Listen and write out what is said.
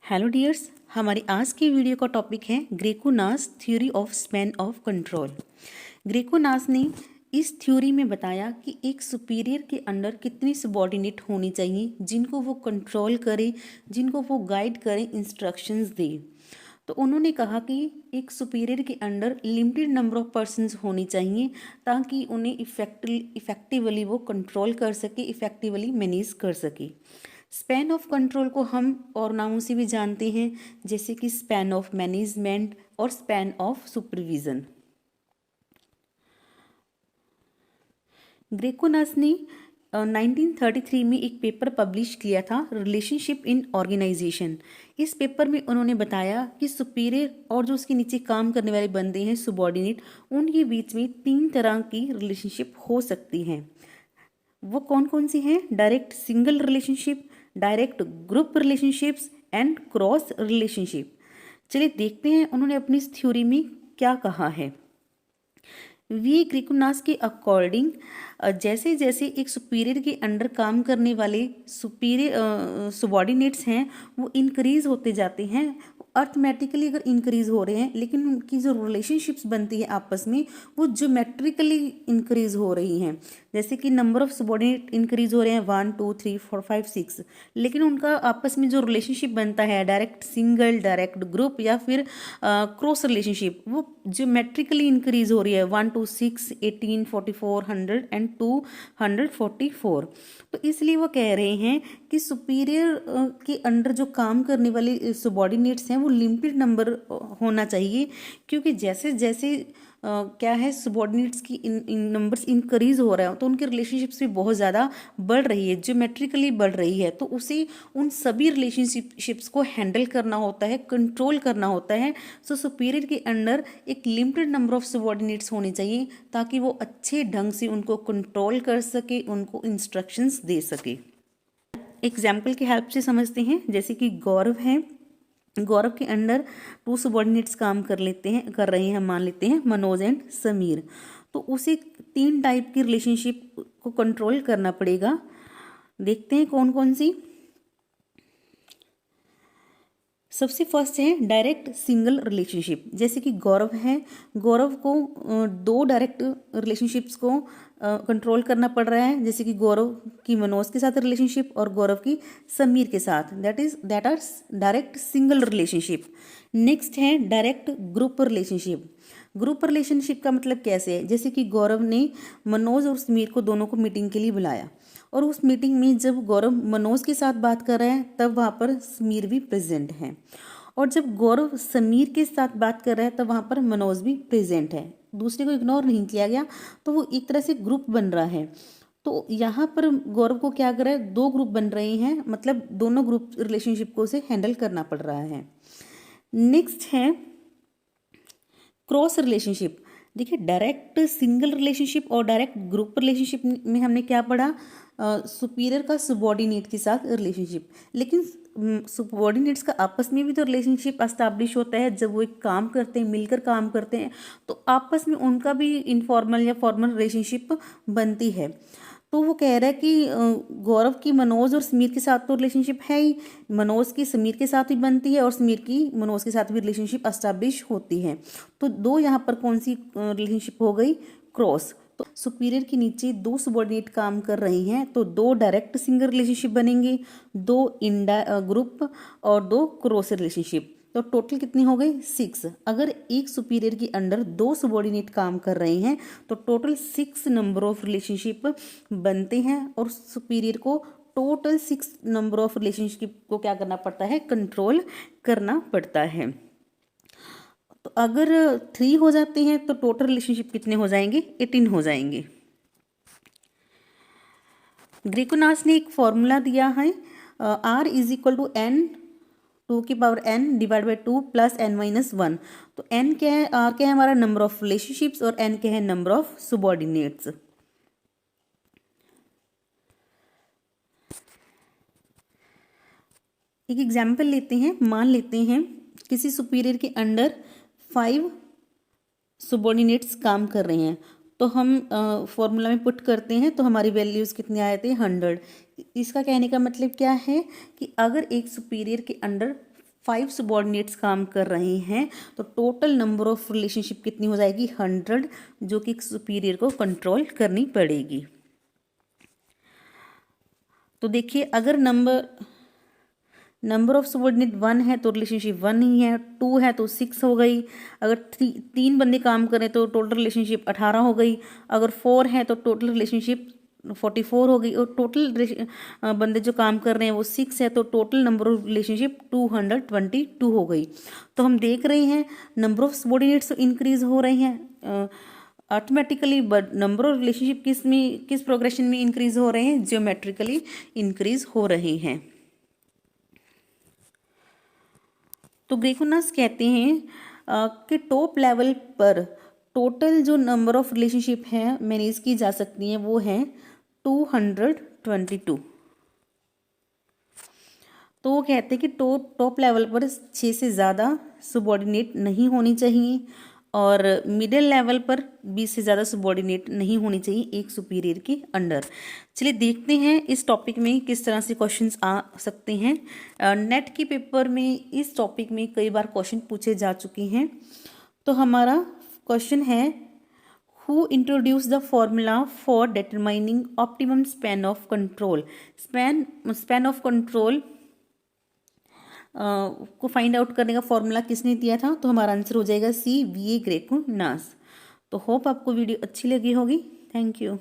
Hello dears, हमारी आज की वीडियो का टॉपिक है Graicunas theory of span of control. Graicunas ने इस थ्योरी में बताया कि एक सुपीरियर के अंडर कितनी सबॉर्डिनेट होनी चाहिए जिनको वो कंट्रोल करे, जिनको वो गाइड करे, इंस्ट्रक्शंस दे। तो उन्होंने कहा कि एक सुपीरियर के under limited number of persons होनी चाहिए ताकि उन्हें इफेक्टिवली वो कंट्रोल कर सके, इफेक्टिवली मैनेज कर सके। स्पैन ऑफ कंट्रोल को हम और नामों से भी जानते हैं, जैसे कि स्पैन ऑफ मैनेजमेंट और स्पैन ऑफ सुपरविजन। ग्रेकोनास ने 1933 में एक पेपर पब्लिश किया था, रिलेशनशिप इन ऑर्गेनाइजेशन। इस पेपर में उन्होंने बताया कि सुपीरियर और जो उसके नीचे काम करने वाले बंदे हैं, सुबॉर्डिनेट, उनके बीच में 3 तरह की रिलेशनशिप हो सकती हैं। वो कौन कौन सी हैं? Direct single relationship, direct group relationships and cross relationship. चलिए देखते हैं उन्होंने अपनी इस थ्योरी में क्या कहा है। वी ग्रेकोनास के अकॉर्डिंग जैसे जैसे एक सुपीरियर के अंडर काम करने वाले सुपीरियर सबॉर्डिनेट्स हैं वो इंक्रीज होते जाते हैं, अर्थमेटिकली अगर इंक्रीज हो रहे हैं, लेकिन उनकी जो रिलेशनशिप्स बनती है आपस में वो ज्योमेट्रिकली इंक्रीज हो रही हैं। जैसे कि नंबर ऑफ सबॉर्डिनेट इंक्रीज हो रहे हैं 1 2 3 4 5 6, लेकिन उनका आपस में जो रिलेशनशिप बनता है डायरेक्ट सिंगल, डायरेक्ट ग्रुप या फिर क्रॉस रिलेशनशिप, वो ज्योमेट्रिकली इंक्रीज हो रही है 1 2 6 18 44 100 एंड 244। तो इसलिए वो कह रहे हैं कि सुपीरियर के अंडर जो काम करने वाले सबॉर्डिनेट्स हैं वो लिमिटेड नंबर होना चाहिए, क्योंकि जैसे जैसे क्या है सबॉर्डिनेट्स की इन नंबर्स इंक्रीज हो रहा है तो उनके रिलेशनशिप्स भी बहुत ज़्यादा बढ़ रही है, ज्योमेट्रिकली बढ़ रही है। तो उसे उन सभी रिलेशनशिप्स को हैंडल करना होता है, कंट्रोल करना होता है। सो सुपीरियर के अंडर एक लिमिटेड नंबर ऑफ सबॉर्डिनेट्स होने चाहिए ताकि वो अच्छे ढंग से उनको कंट्रोल कर सके, उनको इंस्ट्रक्शंस दे सके। एग्जाम्पल की हेल्प से समझते हैं, जैसे कि गौरव है, गौरव के अंडर 2 सबॉर्डिनेट्स काम कर रहे हैं, हम मान लेते हैं मनोज एंड समीर। तो उसे 3 टाइप की रिलेशनशिप को कंट्रोल करना पड़ेगा। देखते हैं कौन कौन सी। सबसे फर्स्ट है डायरेक्ट सिंगल रिलेशनशिप। जैसे कि गौरव है, गौरव को 2 डायरेक्ट रिलेशनशिप्स को कंट्रोल करना पड़ रहा है, जैसे कि गौरव की मनोज के साथ रिलेशनशिप और गौरव की समीर के साथ, that are direct single relationship. Next है direct group relationship. Group relationship का मतलब कैसे है? जैसे कि गौरव ने मनोज और समीर को दोनों को मीटिंग के लिए बुलाया और उस मीटिंग में जब गौरव मनोज के साथ बात कर रहा है तब वहाँ पर समीर भी प्रेजेंट है, और जब गौरव समीर के साथ बात कर रहा है तब वहाँ पर मनोज भी प्रेजेंट है। दूसरे को इग्नोर नहीं किया गया, तो वो एक तरह से ग्रुप बन रहा है। तो यहाँ पर गौरव को क्या कर रहा है, 2 ग्रुप बन रहे हैं, मतलब दोनों ग्रुप रिलेशनशिप को उसे हैंडल करना पड़ रहा है। नेक्स्ट है क्रॉस रिलेशनशिप। देखिए डायरेक्ट सिंगल रिलेशनशिप और डायरेक्ट ग्रुप रिलेशनशिप में हमने क्या पढ़ा, सुपीरियर का सबॉर्डिनेट के साथ रिलेशनशिप, लेकिन सबॉर्डिनेट्स का आपस में भी तो रिलेशनशिप एस्टैब्लिश होता है। जब वो एक काम करते हैं, मिलकर काम करते हैं, तो आपस में उनका भी इनफॉर्मल या फॉर्मल रिलेशनशिप बनती है। तो वो कह रहा है कि गौरव की मनोज और समीर के साथ तो रिलेशनशिप है ही, मनोज की समीर के साथ भी बनती है और समीर की मनोज के साथ भी रिलेशनशिप एस्टैब्लिश होती है। तो 2 यहाँ पर कौन सी रिलेशनशिप हो गई? क्रॉस। तो सुपीरियर के नीचे 2 सबॉर्डिनेट काम कर रही हैं, तो 2 डायरेक्ट सिंगल रिलेशनशिप बनेंगे, 2 ग्रुप और 2 क्रॉस रिलेशनशिप। तो टोटल कितनी हो गई? 6। अगर एक सुपीरियर के अंडर 2 सबॉर्डिनेट काम कर रहे हैं तो टोटल 6 नंबर ऑफ रिलेशनशिप बनते हैं, और सुपीरियर को टोटल 6 नंबर ऑफ रिलेशनशिप को क्या करना पड़ता है? कंट्रोल करना पड़ता है। तो अगर 3 हो जाते हैं तो टोटल रिलेशनशिप कितने हो जाएंगे? 18 हो जाएंगे। ग्रेकोनास ने एक फॉर्मूला दिया है, R is equal to n 2 की power n divide by 2 plus n minus 1। तो n क्या है? R क्या है हमारा? नंबर ऑफ रिलेशनशिप्स, और n क्या है? Number of subordinates. एक एग्जाम्पल लेते हैं, मान लेते हैं किसी सुपीरियर के अंडर 5 सबॉर्डिनेट्स काम कर रहे हैं, तो हम फॉर्मूला में पुट करते हैं तो हमारी वैल्यूज़ कितने आए थे? 100। इसका कहने का मतलब क्या है कि अगर एक सुपीरियर के अंडर 5 subordinates काम कर रहे हैं तो टोटल नंबर ऑफ रिलेशनशिप कितनी हो जाएगी 100, जो कि सुपीरियर को कंट्रोल करनी पड़ेगी। तो देखिए अगर नंबर ऑफ सबॉर्डिनेट 1 है तो रिलेशनशिप 1 ही है, 2 है तो 6 हो गई, अगर 3 बंदे काम करें तो टोटल रिलेशनशिप 18 हो गई, अगर 4 है तो टोटल रिलेशनशिप 44 हो गई, और टोटल बंदे जो काम कर रहे हैं वो 6 है तो टोटल नंबर ऑफ रिलेशनशिप 222 हो गई। तो हम देख रहे हैं नंबर ऑफ सबॉर्डिनेट्स इंक्रीज हो रहे हैं automatically, but number of relationship किस प्रोग्रेशन में इंक्रीज हो रहे हैं, जियोमेट्रिकली इंक्रीज हो रहे हैं। तो ग्रेकोनास कहते हैं कि टॉप लेवल पर टोटल जो नंबर ऑफ रिलेशनशिप है मैनेज की जा सकती हैं वो है 222। तो वो कहते हैं कि टॉप लेवल पर 6 से ज़्यादा सबॉर्डिनेट नहीं होनी चाहिए और मिडिल लेवल पर 20 से ज़्यादा सबॉर्डिनेट नहीं होनी चाहिए एक सुपीरियर के अंडर। चलिए देखते हैं इस टॉपिक में किस तरह से क्वेश्चंस आ सकते हैं। नेट के पेपर में इस टॉपिक में कई बार क्वेश्चन पूछे जा चुके हैं। तो हमारा क्वेश्चन है who introduce the formula for determining optimum span of control. Span of control को फाइंड आउट करने का फॉर्मूला किसने दिया था, तो हमारा आंसर हो जाएगा सी, वी ए ग्रेकोनास। तो होप आपको वीडियो अच्छी लगी होगी। Thank you.